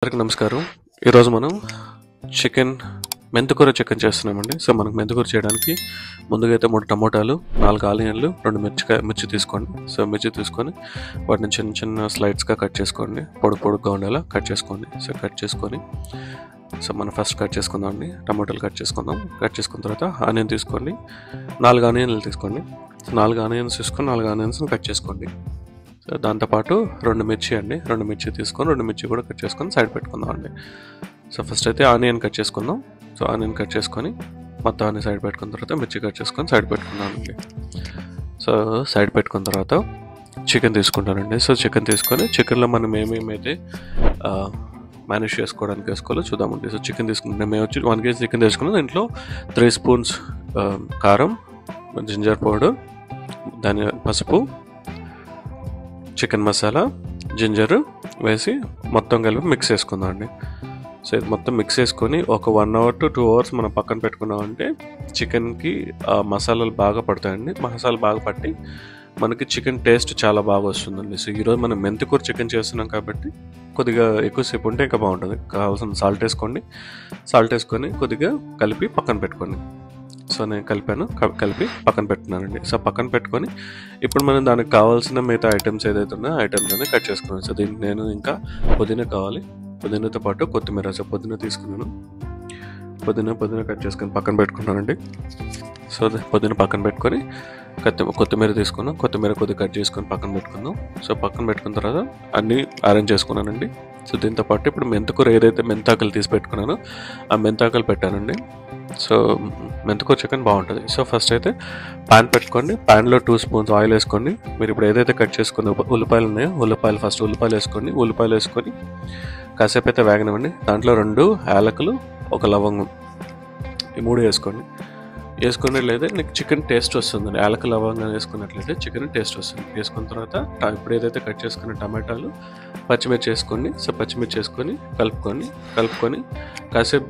అందరికీ నమస్కారం. ఈరోజు మనం చికెన్ మెంతికూర చికెన్ చేస్తున్నామండి. సో మనకు మెంతికూర చేయడానికి ముందుగా అయితే 3 టమోటాలు, 4 ఆనియన్లు, 2 మిర్చి తీసుకోండి. సో మిర్చి తీసుకొని వాటిని చిన్న చిన్న స్లైడ్స్గా కట్ చేసుకోండి. పొడుగ్గా ఉండేలా కట్ చేసుకోండి. సో కట్ చేసుకొని మనం ఫస్ట్ కట్ చేసుకుందాం అండి. టమోటాలు కట్ చేసుకుందాం. కట్ చేసుకున్న తర్వాత ఆనియన్ తీసుకోండి. 4 ఆనియన్లు తీసుకోండి. 4 ఆనియన్స్ తీసుకొని 4 ఆనియన్స్ని కట్ చేసుకోండి. సో దాంతోపాటు 2 మిర్చి అండి. 2 మిర్చి తీసుకొని 2 మిర్చి కూడా కట్ చేసుకొని సైడ్ పెట్టుకుందాం అండి. సో ఫస్ట్ అయితే ఆనియన్ కట్ చేసుకుందాం. సో ఆనియన్ కట్ చేసుకొని మొత్తం అన్ని సైడ్ పెట్టుకున్న తర్వాత మిర్చి కట్ చేసుకొని సైడ్ పెట్టుకుందాం అండి. సో సైడ్ పెట్టుకున్న తర్వాత చికెన్ తీసుకుంటానండి. సో చికెన్ తీసుకొని చికెన్లో మనం ఏమేమైతే మేనేజ్ చేసుకోవడానికి వేసుకోవాలో చూద్దామండి. సో చికెన్ తీసుకుంటే మేము వచ్చి 1 kg చికెన్ తీసుకున్నాం. దీంట్లో 3 స్పూన్స్ కారం, జింజర్ పౌడర్, పసుపు, చికెన్ మసాలా, జింజర్ వేసి మొత్తం కలిపి మిక్స్ చేసుకుందాం అండి. సో ఇది మొత్తం మిక్స్ చేసుకొని ఒక 1 hour to 2 hours మనం పక్కన పెట్టుకున్నామంటే చికెన్కి మసాలాలు బాగా పడతాయండి. మసాలా బాగా పట్టి మనకి చికెన్ టేస్ట్ చాలా బాగా వస్తుందండి. సో ఈరోజు మనం మెంతికూర చికెన్ చేస్తున్నాం కాబట్టి కొద్దిగా ఎక్కువసేపు ఉంటే ఇంకా బాగుంటుంది. కావాల్సిన సాల్ట్ వేసుకోండి. సాల్ట్ వేసుకొని కొద్దిగా కలిపి పక్కన పెట్టుకోండి. సో నేను కలిపి పక్కన పెట్టుకున్నానండి. సో పక్కన పెట్టుకొని ఇప్పుడు మనం దానికి కావాల్సిన మిగతా ఐటమ్స్ ఏదైతే ఉన్నాయో ఐటమ్స్ అన్ని కట్ చేసుకున్నాను. సో దీనికి నేను ఇంకా పుదీనా కావాలి. పుదీనాతో పాటు కొత్తిమీర. సో పుదీనా తీసుకున్నాను. పుదీనా కట్ చేసుకొని పక్కన పెట్టుకున్నానండి. సో పుదీనా పక్కన పెట్టుకొని కొత్తిమీర తీసుకున్నాం. కొత్తిమీర కొద్దిగా కట్ చేసుకొని పక్కన పెట్టుకుందాం. సో పక్కన పెట్టుకున్న తర్వాత అన్నీ అరేంజ్ చేసుకున్నానండి. సో దీంతో పాటు ఇప్పుడు మెంతికూర ఏదైతే మెంతాకులు తీసి పెట్టుకున్నానో ఆ మెంతాకులు పెట్టానండి. సో మెంతికూర చికెన్ బాగుంటుంది. సో ఫస్ట్ అయితే ప్యాన్ పెట్టుకోండి. ప్యాన్లో 2 స్పూన్స్ ఆయిల్ వేసుకోండి. మీరు ఇప్పుడు ఏదైతే కట్ చేసుకున్న ఉల్లిపాయలు ఉన్నాయో ఫస్ట్ ఉల్లిపాయలు వేసుకోండి. ఉల్లిపాయలు వేసుకొని కాసేపు అయితే వేగనివ్వండి. దాంట్లో 2 యాలకులు, 1 లవంగం, ఈ 3 వేసుకోండి. వేసుకున్నట్లయితే నీకు చికెన్ టేస్ట్ వస్తుందండి. యాలక లవంగా వేసుకున్నట్లయితే చికెన్ టేస్ట్ వస్తుంది. వేసుకున్న తర్వాత ఇప్పుడు ఏదైతే కట్ చేసుకున్న టమాటాలు, పచ్చిమిర్చి వేసుకోండి. సో పచ్చిమిర్చి వేసుకొని కలుపుకొని కాసేపు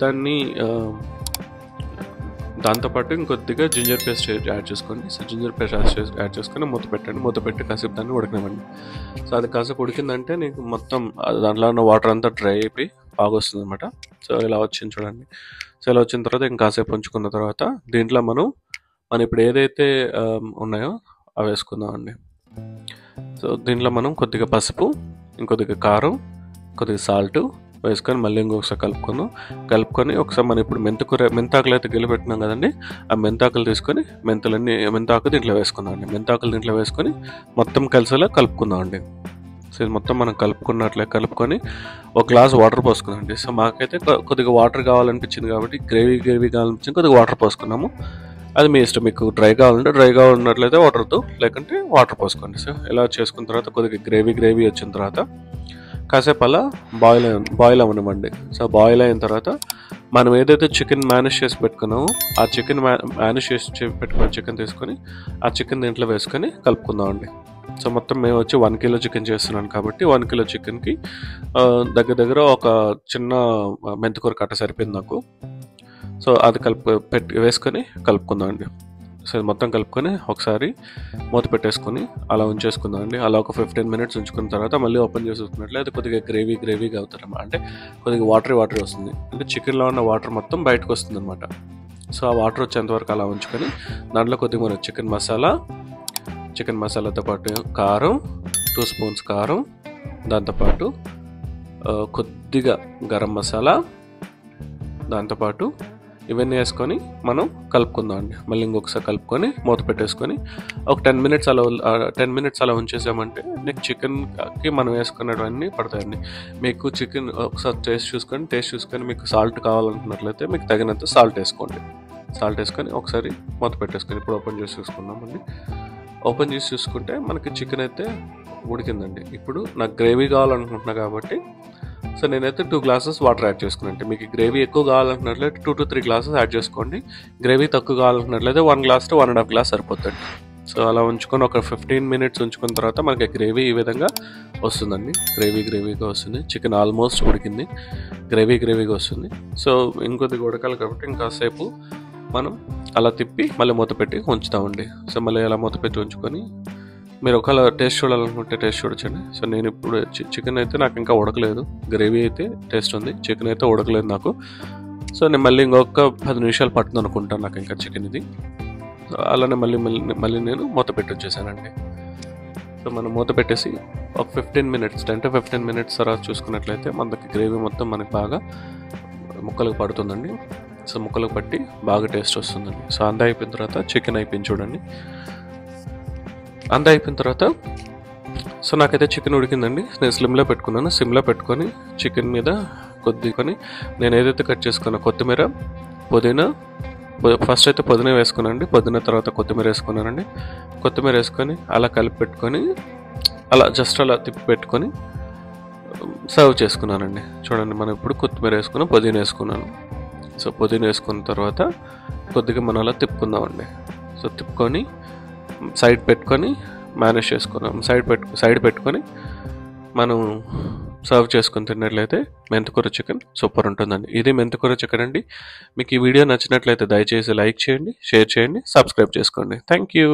దాంతోపాటు ఇంకొద్దిగా జింజర్ పేస్ట్ యాడ్ చేసుకోండి. సో జింజర్ పేస్ట్ యాడ్ చేసుకొని మూత పెట్టండి. మూత పెట్టి కాసేపు దాన్ని ఉడకనివ్వండి. సో అది కాసేపు ఉడికిందంటే నీకు మొత్తం దాంట్లో ఉన్న వాటర్ అంతా డ్రై అయిపోయి బాగా వస్తుంది అనమాట. సో ఇలా వచ్చింది చూడండి. సో ఇలా వచ్చిన తర్వాత ఇంకాసేపు ఉంచుకున్న తర్వాత దీంట్లో మనం ఇప్పుడు ఏదైతే ఉన్నాయో అవి వేసుకుందాం అండి. సో దీంట్లో మనం కొద్దిగా పసుపు, ఇంకొద్దిగా కారం, కొద్దిగా సాల్ట్ వేసుకొని మళ్ళీ ఇంకొకసారి కలుపుకొని ఒకసారి మనం ఇప్పుడు మెంతాకులు అయితే గెలిపెట్టినాం కదండి. ఆ మెంతాకులు తీసుకొని మెంతాకు దీంట్లో వేసుకుందాం అండి. మెంతాకులు దీంట్లో వేసుకొని మొత్తం కలిసేలా కలుపుకుందాం అండి. సో ఇది మొత్తం మనం కలుపుకొని 1 గ్లాస్ వాటర్ పోసుకుందాం అండి. సో మాకైతే కొద్దిగా వాటర్ కావాలనిపించింది కాబట్టి గ్రేవీ కావాలనిపించింది కొద్దిగా వాటర్ పోసుకున్నాము. అది మీ ఇష్టం. మీకు డ్రైగా ఉన్నట్లయితే వాటర్తో, లేకుంటే వాటర్ పోసుకోండి. సో ఇలా చేసుకున్న తర్వాత కొద్దిగా గ్రేవీ వచ్చిన తర్వాత కాసేపు అలా బాయిల్ అవ్వనివ్వండి. సో బాయిల్ అయిన తర్వాత మనం ఏదైతే చికెన్ మేనేజ్ చేసి పెట్టుకున్నామో ఆ చికెన్ మేనేజ్ చేసి పెట్టుకున్న చికెన్ తీసుకొని ఆ చికెన్ దీంట్లో వేసుకొని కలుపుకుందాం అండి. సో మొత్తం మేము వచ్చి 1 kg చికెన్ చేస్తున్నాను కాబట్టి 1 kg చికెన్కి దగ్గర ఒక చిన్న మెంతికూర కట్ట సరిపోయింది నాకు. సో అది వేసుకొని కలుపుకుందాం అండి. సో మొత్తం కలుపుకొని ఒకసారి మూత పెట్టేసుకొని అలా ఉంచేసుకుందాం అండి. అలా ఒక 15 minutes ఉంచుకున్న తర్వాత మళ్ళీ ఓపెన్ చేసి చూసుకున్నట్లయితే కొద్దిగా గ్రేవీగా అవుతారన్నమాట. అంటే కొద్దిగా వాటర్ వస్తుంది. అంటే చికెన్లో ఉన్న వాటర్ మొత్తం బయటకు వస్తుంది అనమాట. సో ఆ వాటర్ వచ్చేంతవరకు అలా ఉంచుకొని దాంట్లో కొద్దిగా మన చికెన్ మసాలాతో పాటు కారం, 2 స్పూన్స్ కారం, దాంతోపాటు కొద్దిగా గరం మసాలా, దాంతోపాటు ఇవన్నీ వేసుకొని మనం కలుపుకుందాం అండి. మళ్ళీ ఇంకొకసారి కలుపుకొని మూత పెట్టేసుకొని ఒక 10 minutes అలా ఉంచేసామంటే నీకు చికెన్కి మనం వేసుకున్నవన్నీ పడతాయండి. మీకు చికెన్ ఒకసారి టేస్ట్ చూసుకొని మీకు సాల్ట్ కావాలనుకున్నట్లయితే మీకు తగినంత సాల్ట్ వేసుకొని ఒకసారి మూత పెట్టేసుకొని ఇప్పుడు ఓపెన్ చేసి చూసుకుందామండి. ఓపెన్ చేసి చూసుకుంటే మనకి చికెన్ అయితే ఉడికిందండి. ఇప్పుడు నాకు గ్రేవీ కావాలనుకుంటున్నా కాబట్టి సో నేనైతే 2 glasses వాటర్ యాడ్ చేసుకున్నాను. మీకు గ్రేవీ ఎక్కువ కావాలనుకున్నట్లయితే 2 to 3 glasses యాడ్ చేసుకోండి. గ్రేవీ తక్కువ కావాలనుకున్నట్లయితే 1 glass to 1.5 glass సరిపోతుంది. సో అలా ఉంచుకొని ఒక 15 minutes ఉంచుకున్న తర్వాత మనకి గ్రేవీ ఈ విధంగా వస్తుందండి. గ్రేవీగా వస్తుంది. చికెన్ ఆల్మోస్ట్ ఉడికింది. గ్రేవీగా వస్తుంది. సో ఇంకొద్దిగా ఉడకాలి కాబట్టి ఇంకాసేపు మనం అలా తిప్పి మళ్ళీ మూత పెట్టి ఉంచుతామండి. సో మళ్ళీ అలా మూత పెట్టి ఉంచుకొని మీరు ఒకవేళ టేస్ట్ చూడాలనుకుంటే టేస్ట్ చూడొచ్చండి. సో నేను ఇప్పుడు చికెన్ అయితే నాకు ఇంకా ఉడకలేదు, గ్రేవీ అయితే టేస్ట్ ఉంది, చికెన్ అయితే ఉడకలేదు నాకు. సో నేను మళ్ళీ ఇంకొక 10 నిమిషాలు పడుతుంది అనుకుంటాను నాకు ఇంకా చికెన్ ఇది. సో అలానే మళ్ళీ నేను మూత పెట్టి వచ్చేసానండి. సో మనం మూత పెట్టేసి ఒక 15 మినిట్స్ 10 to 15 మినిట్స్ తర్వాత చూసుకున్నట్లయితే మనకి గ్రేవీ మొత్తం మనకి బాగా ముక్కలకు పడుతుందండి. సో ముక్కలకు పట్టి బాగా టేస్ట్ వస్తుందండి. సో అంతా అయిపోయిన తర్వాత చికెన్ అయిపోయింది చూడండి. అంతా అయిపోయిన తర్వాత సో నాకైతే చికెన్ ఉడికిందండి. నేను సిమ్లో పెట్టుకొని చికెన్ మీద కొద్దికొని నేను ఏదైతే కట్ చేసుకున్నా కొత్తిమీర, పుదీనా, ఫస్ట్ అయితే పుదీనా వేసుకున్నానండి. పుదీనా తర్వాత కొత్తిమీర వేసుకున్నానండి. కొత్తిమీర వేసుకొని అలా కలిపి పెట్టుకొని అలా జస్ట్ అలా తిప్పి పెట్టుకొని సర్వ్ చేసుకున్నానండి. చూడండి, మనం ఇప్పుడు కొత్తిమీర వేసుకున్నాం, పుదీనా వేసుకున్నాను. సో పుదీనా వేసుకున్న తర్వాత కొద్దిగా మనం అలా తిప్పుకుందామండి. సో తిప్పుకొని సైడ్ పెట్టుకొని మేనేజ్ చేసుకున్నాం. సైడ్ పెట్టుకొని మనం సర్వ్ చేసుకుని తిన్నట్లయితే మెంతికూర చికెన్ సూపర్ ఉంటుందండి. ఇది మెంతికూర చికెన్ అండి. మీకు ఈ వీడియో నచ్చినట్లయితే దయచేసి లైక్ చేయండి, షేర్ చేయండి, సబ్స్క్రైబ్ చేసుకోండి. Thank you.